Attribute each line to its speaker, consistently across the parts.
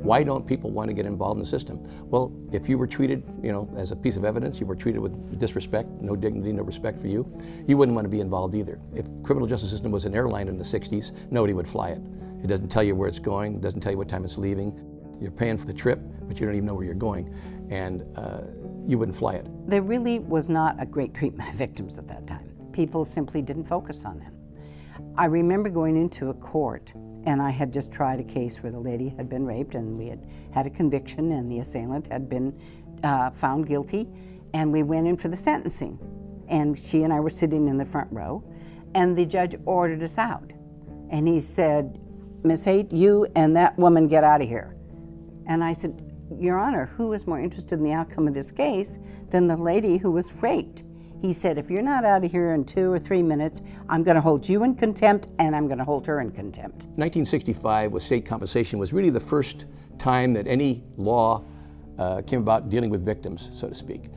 Speaker 1: Why don't people want to get involved in the system? Well, if you were treated, as a piece of evidence, you were treated with disrespect, no dignity, no respect for you, you wouldn't want to be involved either. If criminal justice system was an airline in the 60s, nobody would fly it. It doesn't tell you where it's going, it doesn't tell you what time it's leaving. You're paying for the trip, but you don't even know where you're going, and you wouldn't fly it.
Speaker 2: There really was not a great treatment of victims at that time. People simply didn't focus on them. I remember going into a court, and I had just tried a case where the lady had been raped, and we had a conviction, and the assailant had been found guilty, and we went in for the sentencing. And she and I were sitting in the front row, and the judge ordered us out. And he said, "Miss Haight, you and that woman get out of here." And I said, "Your Honor, who is more interested in the outcome of this case than the lady who was raped?" He said, "If you're not out of here in 2 or 3 minutes, I'm going to hold you in contempt, and I'm going to hold her in contempt."
Speaker 1: 1965 with state compensation was really the first time that any law came about dealing with victims, so to speak.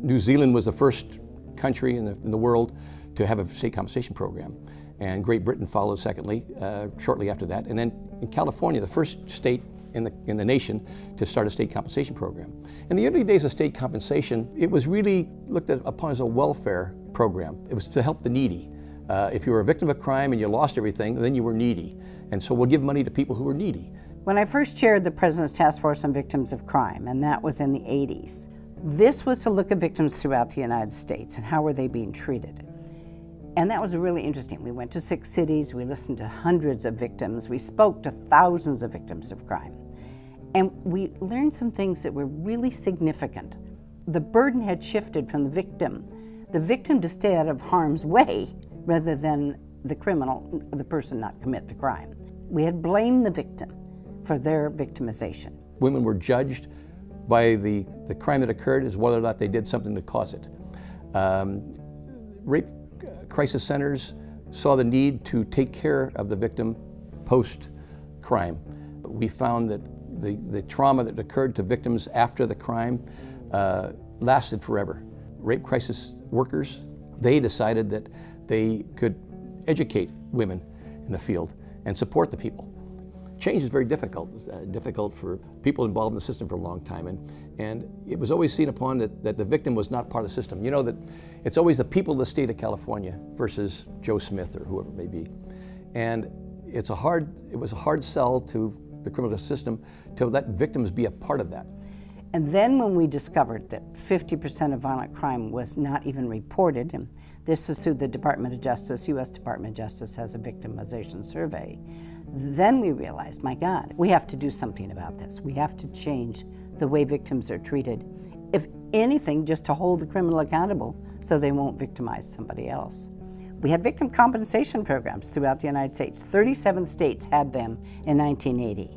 Speaker 1: New Zealand was the first country in the world to have a state compensation program, and Great Britain followed secondly, shortly after that. And then in California, the first state in the nation to start a state compensation program. In the early days of state compensation, it was really looked upon as a welfare program. It was to help the needy. If you were a victim of a crime and you lost everything, then you were needy. And so we'll give money to people who were needy.
Speaker 2: When I first chaired the President's Task Force on Victims of Crime, and that was in the 80s, this was to look at victims throughout the United States and how were they being treated. And that was really interesting. We went to 6 cities, we listened to hundreds of victims, we spoke to thousands of victims of crime. And we learned some things that were really significant. The burden had shifted from the victim to stay out of harm's way rather than the criminal, the person not commit the crime. We had blamed the victim for their victimization.
Speaker 1: Women were judged by the crime that occurred as whether or not they did something to cause it. Rape crisis centers saw the need to take care of the victim post-crime. We found that the trauma that occurred to victims after the crime lasted forever. Rape crisis workers, they decided that they could educate women in the field and support the people. Change is very difficult. Difficult for people involved in the system for a long time, and it was always seen upon that the victim was not part of the system. You know that it's always the people of the state of California versus Joe Smith or whoever it may be. And it was a hard sell to the criminal justice system to let victims be a part of that.
Speaker 2: And then when we discovered that 50% of violent crime was not even reported, and this is through the Department of Justice, U.S. Department of Justice has a victimization survey, then we realized, my God, we have to do something about this. We have to change the way victims are treated. If anything, just to hold the criminal accountable so they won't victimize somebody else. We had victim compensation programs throughout the United States. 37 states had them in 1980.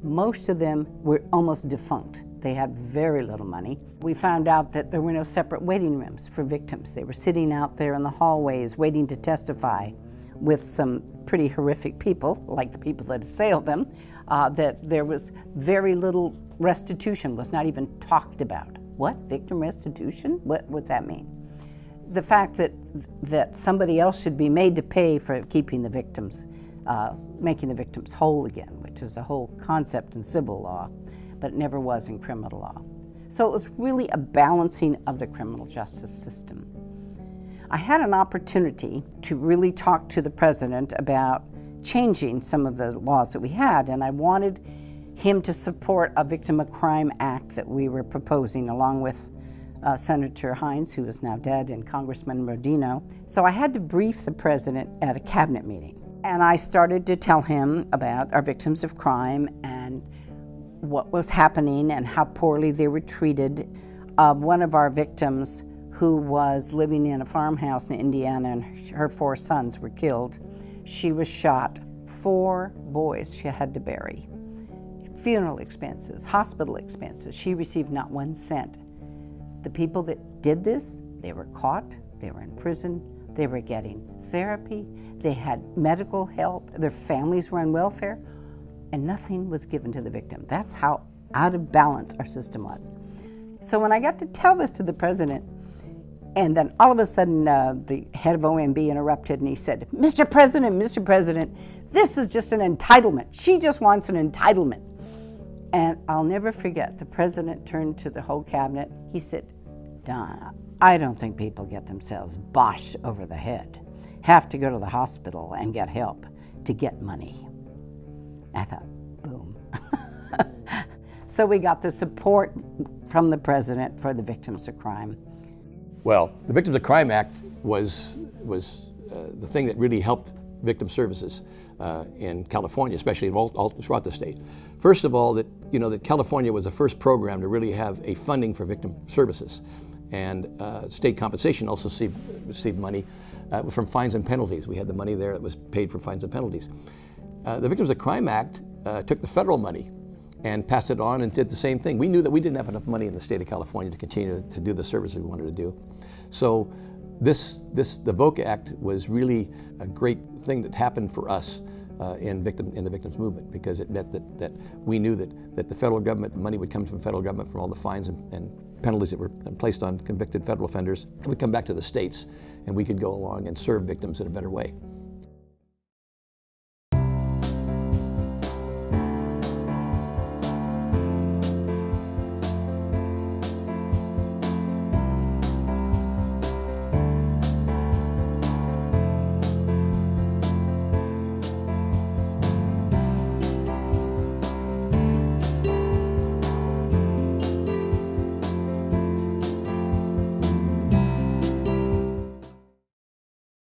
Speaker 2: Most of them were almost defunct. They had very little money. We found out that there were no separate waiting rooms for victims. They were sitting out there in the hallways waiting to testify with some pretty horrific people, like the people that assailed them, that there was very little restitution, was not even talked about. What, victim restitution? What's that mean? The fact that somebody else should be made to pay for keeping the victims, making the victims whole again, which is a whole concept in civil law, but it never was in criminal law. So it was really a balancing of the criminal justice system. I had an opportunity to really talk to the president about changing some of the laws that we had, and I wanted him to support a Victim of Crime Act that we were proposing along with Senator Hines, who is now dead, and Congressman Rodino. So I had to brief the president at a cabinet meeting. And I started to tell him about our victims of crime and what was happening and how poorly they were treated. One of our victims who was living in a farmhouse in Indiana and her 4 sons were killed. She was shot. 4 boys she had to bury. Funeral expenses, hospital expenses. She received not 1 cent. The people that did this, they were caught, they were in prison, they were getting therapy, they had medical help, their families were on welfare, and nothing was given to the victim. That's how out of balance our system was. So when I got to tell this to the president, and then all of a sudden the head of OMB interrupted and he said, Mr. President, this is just an entitlement. She just wants an entitlement. And I'll never forget, the president turned to the whole cabinet. He said, Donna, I don't think people get themselves boshed over the head, have to go to the hospital and get help to get money. I thought, boom. So we got the support from the president for the victims of crime.
Speaker 1: Well, the Victims of Crime Act was the thing that really helped victim services in California, especially all throughout the state. First of all, that California was the first program to really have a funding for victim services, and state compensation also received money from fines and penalties. We had the money there that was paid for fines and penalties. The Victims of Crime Act took the federal money and passed it on and did the same thing. We knew that we didn't have enough money in the state of California to continue to do the services we wanted to do. So the VOCA Act was really a great thing that happened for us in the victims movement, because it meant that we knew that the federal government, money would come from the federal government from all the fines and penalties that were placed on convicted federal offenders. It would come back to the states, and we could go along and serve victims in a better way.